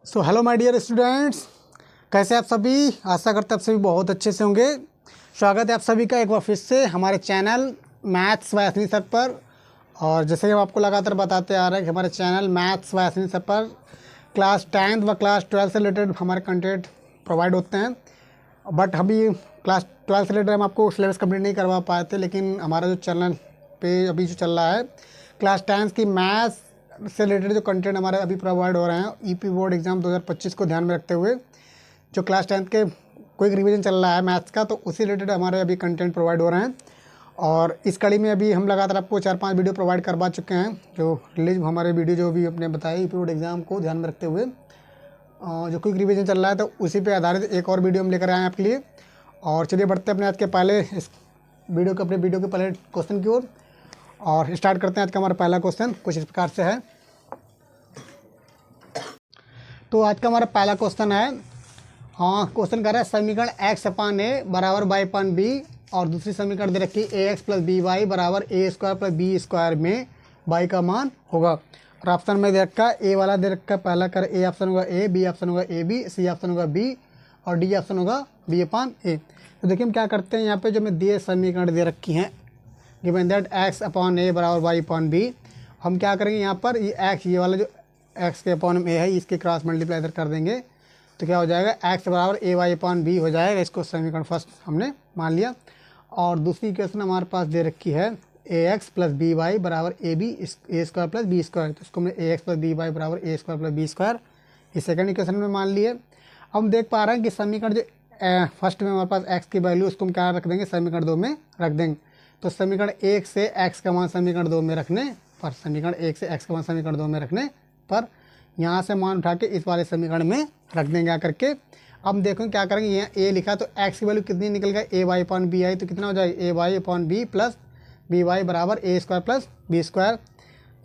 So hello my dear students, कैसे आप सभी। आशा करते हैं आप सभी बहुत अच्छे से होंगे। स्वागत है आप सभी का एक बार फिर से हमारे channel maths by Ashwini sir पर। और जैसे कि हम आपको लगातार बताते आ रहे हैं कि हमारे channel maths by Ashwini sir पर क्लास 10th व क्लास 12 से रिलेटेड हमारे कंटेंट प्रोवाइड होते हैं। बट अभी क्लास 12 से रिलेटेड हम आपको सिलेबस कंप्लीट नहीं करवा पाए थे, लेकिन हमारा जो चैनल पे अभी जो चल रहा है क्लास 10 की मैथ्स से रिलेटेड जो कंटेंट हमारे अभी प्रोवाइड हो रहे हैं ईपी बोर्ड एग्जाम 2025 को ध्यान में रखते हुए, जो क्लास 10 के क्विक रिवीजन चल रहा है मैथ्स का, तो उसी रिलेटेड हमारे अभी कंटेंट प्रोवाइड हो रहे हैं। और इस कड़ी में अभी हम लगातार आपको 4-5 वीडियो प्रोवाइड करवा चुके हैं, जो रिलीज हमारे वीडियो जो भी अपने बताए ईपी बोर्ड एग्जाम को ध्यान में रखते हुए जो क्विक रिवीजन चल रहा है, तो उसी पे आधारित एक और वीडियो हम लेकर आए हैं आपके लिए। और चलिए बढ़ते हैं अपने आज के पहले इस वीडियो के पहले क्वेश्चन की ओर और स्टार्ट करते हैं। आज का हमारा पहला क्वेश्चन कुछ इस प्रकार से है। तो आज का हमारा पहला क्वेश्चन है, क्वेश्चन कर रहा है समीकरण x अपान ए बराबर y अपान बी और दूसरी समीकरण दे रखी ए एक्स प्लस बी वाई बराबर A square plus B square में y का मान होगा। और ऑप्शन में दे रखा ए वाला दे रखा पहला कर ए ऑप्शन होगा ए, बी ऑप्शन होगा ए बी, सी ऑप्शन होगा बी और डी ऑप्शन होगा बी अपान ए। तो देखिए हम क्या करते हैं, यहाँ पे जो मैं दिए समीकरण दे रखी हैं गिवन दैट x अपॉन ए बराबर y अपॉन बी, हम क्या करेंगे यहाँ पर ये x ये वाला जो x के अपॉन में है इसके क्रॉस मल्टीप्लाई इधर कर देंगे, तो क्या हो जाएगा x बराबर ए वाई अपॉन बी हो जाएगा। इसको समीकरण फर्स्ट हमने मान लिया। और दूसरी इक्वेशन हमारे पास दे रखी है A X plus B Y बराबर A B A square plus B square, तो इसको हमने A X plus B Y बराबर A square plus B square इस सेकंड इक्वेशन में मान लिए। अब हम देख पा रहे हैं कि समीकरण जो फर्स्ट में हमारे पास x की वैल्यू उसको हम क्या रख देंगे, समीकरण 2 में रख देंगे। तो समीकरण 1 से x का मान समीकरण 2 में रखने पर, समीकरण 1 से x का मान समीकरण 2 में रखने पर यहाँ से मान उठा के इस वाले समीकरण में रख देंगे आकर के। अब देखो क्या करेंगे, यहाँ a लिखा तो x की वैल्यू कितनी निकल गई, ए वाई अपॉन बी आई, तो कितना हो जाएगा A Y upon B plus B Y बराबर A square plus B square.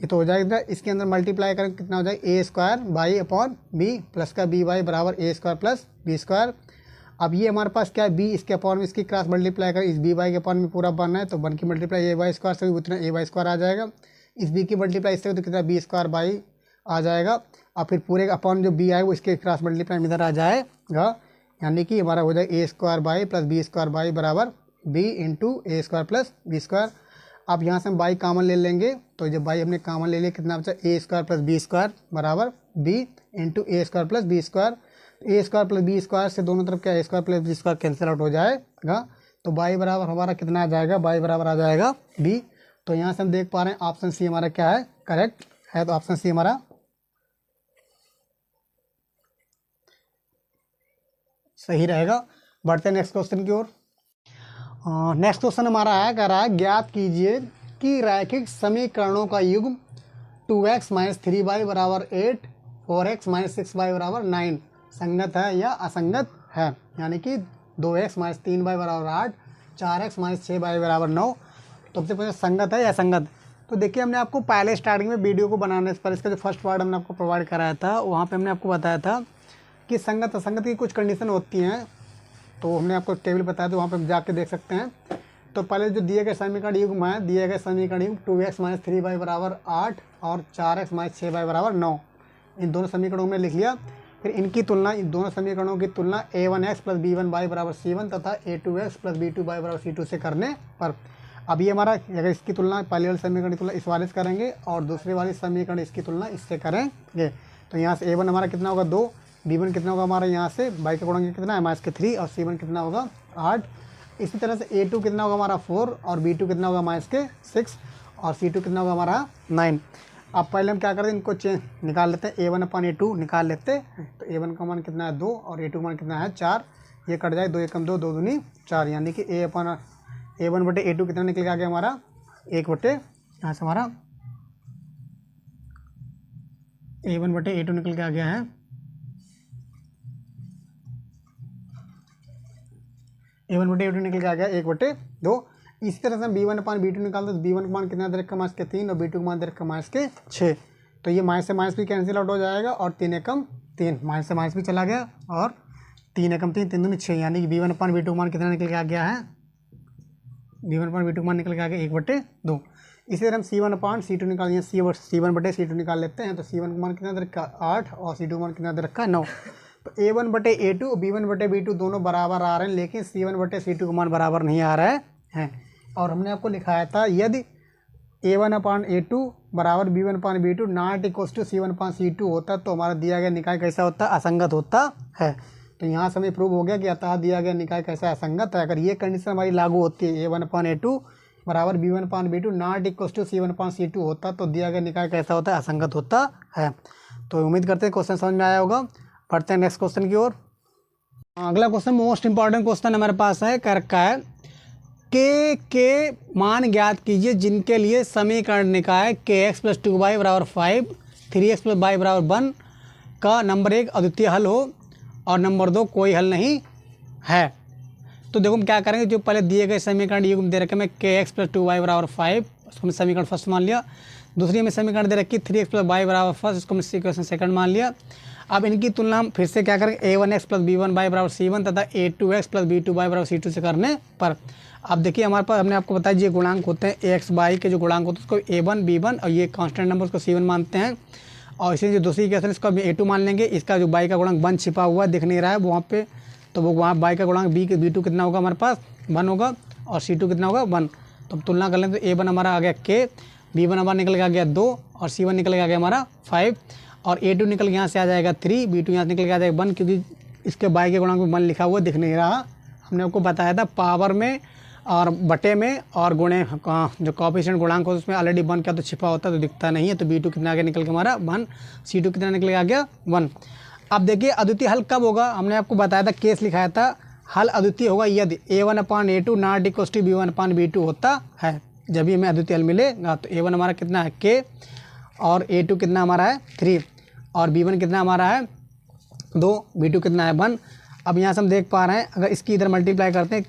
ये तो हो जाएगा, इसके अंदर मल्टीप्लाई करेंगे कितना हो जाएगा A square by upon B plus का बी वाई बराबर A square plus B square. अब ये हमारे पास क्या है बी, इसके अपॉन में इसकी क्रॉस मल्टीप्लाई कर इस बी वाई के अपॉन में पूरा बनना है, तो 1 की मल्टीप्लाई ए वाई स्क्वायर से भी उतना ए वाई स्क्वायर आ जाएगा। इस बी की मल्टीप्लाई इससे तो कितना बी स्क्वायर बाई आ जाएगा। और फिर पूरे अपॉन जो बी आए वो इसके क्रॉस मल्टीप्लाई में इधर आ जाएगा, यानी कि हमारा हो जाएगा A square by plus B square by बराबर B into A square plus B square. अब यहाँ से हम बाई कॉमन ले लेंगे, तो जब बाई हमने कॉमन ले लिया कितना बचा A square plus B square बराबर B into A square plus B square. A square plus B square से दोनों तरफ क्या A square plus B square cancel out हो जाएगा, तो बाई बराबर हमारा कितना आ जाएगा, बाई बराबर आ जाएगा बी। तो यहाँ से हम देख पा रहे हैं ऑप्शन सी हमारा क्या है, करेक्ट है। तो ऑप्शन सी हमारा सही रहेगा। बढ़ते हैं नेक्स्ट क्वेश्चन की ओर। नेक्स्ट क्वेश्चन हमारा है, कह रहा है ज्ञात कीजिए कि रैखिक समीकरणों का युग्म 2x माइनस 3y बराबर 8, 4x माइनस 6y बराबर 9 संगत है या असंगत है। यानी कि 2x माइनस 3y बराबर 8, 4x माइनस 6y बराबर 9, तो सबसे पहले संगत है या असंगत। तो देखिए हमने आपको पहले स्टार्टिंग में वीडियो को बनाने से पहले इसका जो फर्स्ट पार्ट हमने आपको प्रोवाइड कराया था, वहाँ पे हमने आपको बताया था कि संगत असंगत की कुछ कंडीशन होती हैं, तो हमने आपको टेबल बताया, तो वहाँ पे जाके देख सकते हैं। तो पहले जो दिए गए समीकरण युग्म है, दिए गए समीकरण युग्म 2x माइनस 3y बराबर 8 और 4x माइनस 6y बराबर 9, इन दोनों समीकरणों में लिख लिया। फिर इनकी तुलना, इन दोनों समीकरणों की तुलना a1x प्लस b1y बराबर c1 तथा a2x प्लस b2y बराबर c2 से करने पर, अब ये हमारा अगर इसकी तुलना पहले वाले समीकरण की तुलना इस वाले से करेंगे और दूसरे वाले समीकरण इसकी तुलना इससे करेंगे, तो यहाँ से a1 हमारा कितना होगा 2, b1 कितना होगा हमारा यहाँ से बाई का गुणा कितना है माइनस के 3 और c1 कितना होगा 8। इसी तरह से a2 कितना होगा हमारा 4 और b2 कितना होगा माइनस के 6 और c2 कितना होगा हमारा 9। अब पहले हम क्या करते हैं, इनको चेंज निकाल लेते हैं, a1 अपन a2 निकाल लेते हैं। तो a1 का मान कितना है 2 और a2 का मान कितना है 4, ये कट जाए 2 एकम 2, 2 दूनी 4, यानी कि a1 बटे a2 कितना निकल के आ गया हमारा 1 बटे, यहाँ से हमारा a1 बटे a2 निकल के आ गया है a1 बटे a2 निकल के आ गया 1 बटे 2। इसी तरह से हम b1 अपान b2 निकालते हैं, तो b1 का मान कितना दे रखा माइनस के 3 और b2 का मान दे रखा माइनस के 6, तो ये माइनस से माइनस भी कैंसिल आउट हो जाएगा और 3 एकम 3 माइनस से माइनस भी चला गया और 3 एकम 3 3 दूनी 6, यानी कि b1 अपान b2 का मान कितना निकल के आ गया है, b1 अपान b2 का मान निकल के आ गया 1 बटे 2। इसी तरह हम C1/C2 निकाल लिया, C1/C2 निकाल लेते हैं। तो C1 का मान कितना दे रखा 8 और C2 का मान कितना दे रखा 9। तो A1/A2 B1/B2 दोनों बराबर आ रहे हैं, लेकिन C1/C2 का मान बराबर नहीं आ रहा है। और हमने आपको लिखाया था यदि A1/A2 बराबर B1/B2 not equals to C1/C2 होता तो हमारा दिया गया निकाय कैसा होता, असंगत होता है। तो यहाँ से हमें प्रूव हो गया कि अतः दिया गया निकाय कैसा असंगत है। अगर ये कंडीशन हमारी लागू होती है A1/A2 बराबर B1/B2 not equals to C1/C2 होता तो दिया गया निकाय कैसा होता है, असंगत होता है। तो उम्मीद करते हैं क्वेश्चन समझ में आया होगा। पढ़ते हैं नेक्स्ट क्वेश्चन की ओर। अगला क्वेश्चन मोस्ट इंपॉर्टेंट क्वेश्चन हमारे पास है, कर रखा है के मान ज्ञात कीजिए जिनके लिए समीकरण निकाय kx + 2y बराबर 5 3x + y बराबर 1 का नंबर 1 अद्वितीय हल हो और नंबर 2 कोई हल नहीं है। तो देखो हम क्या करेंगे, जो पहले दिए गए समीकरण ये दे रखे मैं kx + 2y बराबर 5, उसको हमने समीकरण फर्स्ट मान लिया। दूसरी हमें समीकरण दे रखी 3x + y बराबर फर्स्ट, इसको हमने इक्वेशन सेकंड मान लिया। अब इनकी तुलना हम फिर से क्या करेंगे a1x + b1y बराबर c1 तथा a2x + b2y बराबर c2 से करने पर। अब देखिए हमारे पास हमने आपको बताया ये गुणांक होते हैं ax y के जो गुणांक होते हैं उसको a1 b1 और ये कांस्टेंट नंबर उसको c1 मानते हैं। और इसी जो दूसरी इक्वेशन इसको a2 मान लेंगे। इसका जो y का गुणांक 1 छिपा हुआ दिख नहीं रहा है वहाँ पे, तो वो वहाँ y का गुणांक b2 कितना होगा हमारे पास 1 होगा और c2 कितना होगा 1। तो तुलना कर लें तो a1 हमारा आ गया k, b1 हमारा निकल के आ गया 2 और c1 निकल के आ गया हमारा 5 और a2 निकल के यहाँ से आ जाएगा 3, b2 यहाँ से निकल के आ जाएगा 1, क्योंकि इसके y के गुणांक में 1 लिखा हुआ दिख नहीं रहा। हमने आपको बताया था पावर में और बटे में और गुणे जो कोएफिशिएंट गुणांक होता है उसमें ऑलरेडी 1 क्या तो छिपा होता है तो दिखता नहीं है। तो b2 कितना आ गया निकल के हमारा 1, c2 कितना निकल के आ गया 1। अब देखिए अद्वितीय हल कब होगा, हमने आपको बताया था केस लिखाया था हल अद्वितीय होगा यदि a1/A2 not equals to b1/B2 होता है, जब भी हमें अद्वितीय हल मिलेगा। तो a1 हमारा कितना है k और a2 कितना हमारा है 3 और b1 कितना हमारा है 2, b2 कितना है 1। अब यहाँ से हम देख पा रहे हैं अगर इसकी इधर मल्टीप्लाई करते हैं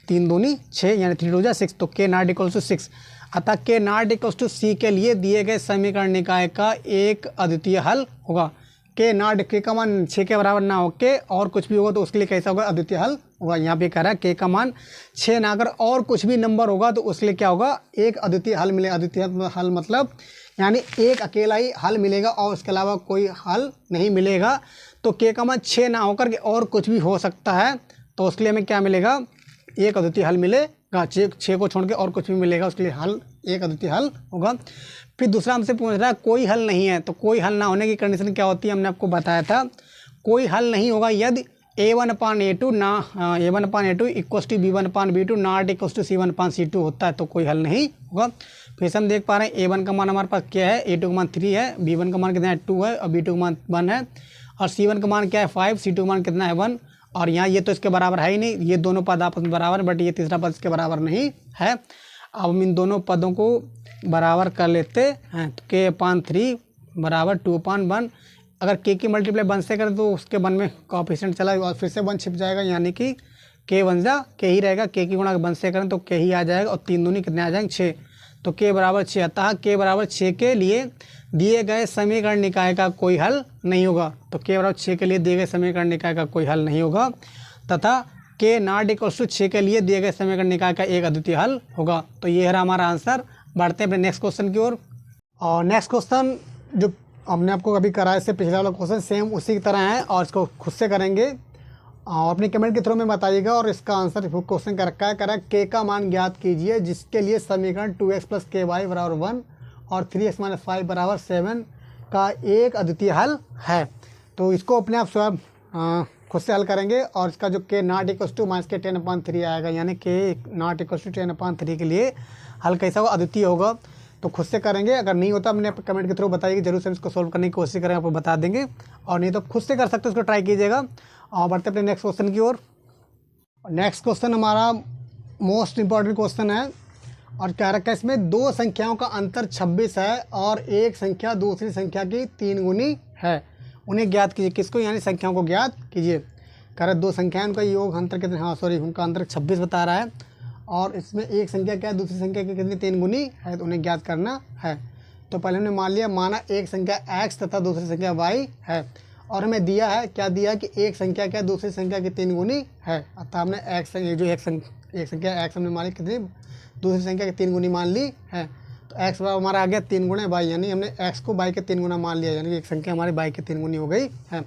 3 दूनी 6 यानी 3 2 6, तो k नॉट इक्वल्स टू 6। अतः k not equals to c के लिए दिए गए समीकरण निकाय का एक अद्वितीय हल होगा। k का मान 6 के बराबर ना हो के और कुछ भी होगा तो उसके लिए कैसा होगा अद्वितीय हल होगा। यहाँ पे कह रहा है k का मान 6 ना अगर और कुछ भी नंबर होगा तो उसके लिए क्या होगा एक अद्वितीय हल मिलेगा। अद्वितीय हल मतलब यानी एक अकेला ही हल मिलेगा और उसके अलावा कोई हल नहीं मिलेगा। तो k का मान 6 ना होकर के और कुछ भी हो सकता है तो उसके लिए हमें क्या मिलेगा एक अद्वितीय हल मिलेगा। 6 को छोड़ के और कुछ भी मिलेगा उसके लिए हल एक अद्वितीय हल होगा। फिर दूसरा हमसे पूछ रहा है कोई हल नहीं है, तो कोई हल ना होने की कंडीशन क्या होती है हमने आपको बताया था। कोई हल नहीं होगा यदि a1/A2 equals to b1/B2 not equals to c1/C2 होता है तो कोई हल नहीं होगा। फिर से हम देख पा रहे हैं a1 का मान हमारे पास क्या है, a2 का मान 3 है, b1 का मान कितना है 2 है और b2 का मान 1 है और c1 का मान क्या है 5, c2 का मान कितना है 1। और यहाँ ये तो इसके बराबर है ही नहीं, ये दोनों पद आपस में बराबर है बट ये तीसरा पद इसके बराबर नहीं है। अब हम इन दोनों पदों को बराबर कर लेते हैं तो k/3 बराबर 2/1। अगर k की मल्टीप्लाई 1 से करें तो उसके 1 में कोएफिशिएंट चला और फिर से 1 छिप जाएगा यानी कि k 1 जा k ही रहेगा। k की गुणा 1 से करें तो k ही आ जाएगा और 3 दूनी कितने आ जाएंगे 6, तो k बराबर 6। अतः k बराबर 6 के लिए दिए गए समीकरण निकाय का कोई हल नहीं होगा। तो k बराबर 6 के लिए दिए गए समीकरण निकाय का कोई हल नहीं होगा तथा k नॉट इक्वल्स टू 6 के लिए दिए गए समीकरण निकाय का एक अद्वितीय हल होगा। तो ये है हमारा आंसर। बढ़ते हैं अपने नेक्स्ट क्वेश्चन की ओर। और नेक्स्ट क्वेश्चन जो हमने आपको अभी कराया इससे पिछला वाला क्वेश्चन सेम उसी की तरह है और इसको खुद से करेंगे और अपने कमेंट के थ्रू में बताइएगा। और इसका आंसर क्वेश्चन का रखा है k का मान ज्ञात कीजिए जिसके लिए समीकरण 2x + ky बराबर 1 और 3x - 5 बराबर 7 का एक अद्वितीय हल है। तो इसको अपने आप स्वयं खुद से हल करेंगे और इसका जो k not equals to -k 10/3 आएगा यानी k नॉट इक्वल्स टू 10/3 के लिए हल कैसा होगा अद्वितीय होगा। तो खुद से करेंगे, अगर नहीं होता हमने कमेंट के थ्रू बताइए, जरूर से हम इसको सोल्व करने की कोशिश करेंगे, आपको बता देंगे। और नहीं तो खुद से कर सकते हो, उसको ट्राई कीजिएगा। और बढ़ते अपने नेक्स्ट क्वेश्चन की ओर। नेक्स्ट क्वेश्चन हमारा मोस्ट इंपॉर्टेंट क्वेश्चन है और क्या रखा है इसमें, दो संख्याओं का अंतर 26 है और एक संख्या दूसरी संख्या की 3 गुनी है, उन्हें ज्ञात कीजिए। किसको, यानी संख्याओं को ज्ञात कीजिए। कह रहे दो संख्याएं उनका योग अंतर कितने, हाँ सॉरी उनका अंतर 26 बता रहा है और इसमें एक संख्या क्या है दूसरी संख्या की कितनी 3 गुनी है, तो उन्हें ज्ञात करना है। तो पहले हमने मान लिया, माना एक संख्या x तथा दूसरी संख्या y है और हमें दिया है, क्या दिया कि एक संख्या क्या दूसरी संख्या की 3 गुनी है। अतः हमने एक संख्या x हमने मान ली कितनी दूसरी संख्या की 3 गुनी मान ली है। तो एक्स बराबर हमारा आ गया 3 गुणे वाई, यानी हमने एक्स को वाई के 3 गुना मान लिया, यानी कि एक संख्या हमारी वाई के 3 गुनी हो गई है।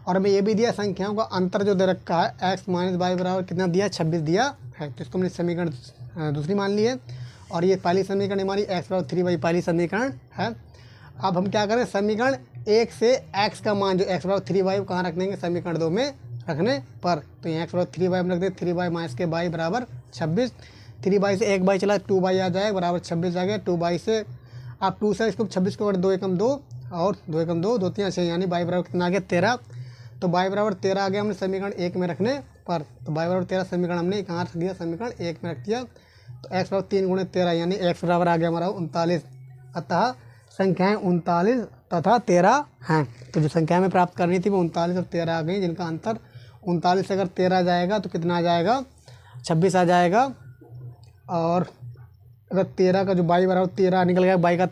और हमें ये भी दिया संख्याओं का अंतर जो दे रखा है एक्स माइनस वाई बराबर कितना दिया 26 दिया है, तो इसको हमने समीकरण दूसरी मान ली है। और ये पहली समीकरण हमारी एक्स बराबर 3y पहली समीकरण है। अब हम क्या करें, समीकरण 1 से एक्स का मान जो एक्स बराबर 3y कहाँ रख देंगे, समीकरण 2 में रखने पर। तो यहाँ एक्स बराबर 3y में रख दें, 3y माइनस के y बराबर 26, 3y से 1y चला 2y आ जाएगा बराबर 26 आ गया। 2y से आप 2 से इसको 26 को 2 एकम 2 और 2 एकम 2 2 3 6, यानी y बराबर कितना आ गया 13। तो y बराबर 13 आ गया हमने समीकरण 1 में रखने पर। तो y बराबर 13 समीकरण हमने कहाँ रख दिया, समीकरण 1 में रख दिया। तो x बराबर 3 गुणे 13, यानी x बराबर आ गया हमारा 39। अतः संख्याएँ 39 तथा 13 हैं। तो जो संख्या में प्राप्त करनी थी वो 39 और 13 आ गई, जिनका अंतर 39 से अगर 13 जाएगा तो कितना आ जाएगा 26 आ जाएगा। और अगर 13 का जो y बराबर 13 निकल गया, y का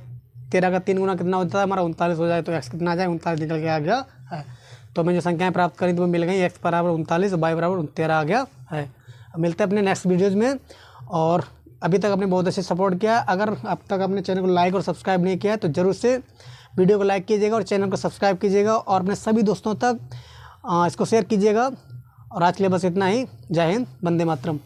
13 का 3 गुना कितना होता है हमारा 39 हो जाए, तो x कितना आ जाए 39 निकल के आ गया है। तो हमें जो संख्याएं प्राप्त करी तो वो मिल गई, x बराबर 39 y बराबर 13 आ गया है। अब मिलते हैं अपने नेक्स्ट वीडियोज़ में। और अभी तक आपने बहुत अच्छे सपोर्ट किया, अगर अब तक अपने चैनल को लाइक और सब्सक्राइब नहीं किया तो ज़रूर से वीडियो को लाइक कीजिएगा और चैनल को सब्सक्राइब कीजिएगा और अपने सभी दोस्तों तक इसको शेयर कीजिएगा। और आज के लिए बस इतना ही। जय हिंद, वंदे मातरम।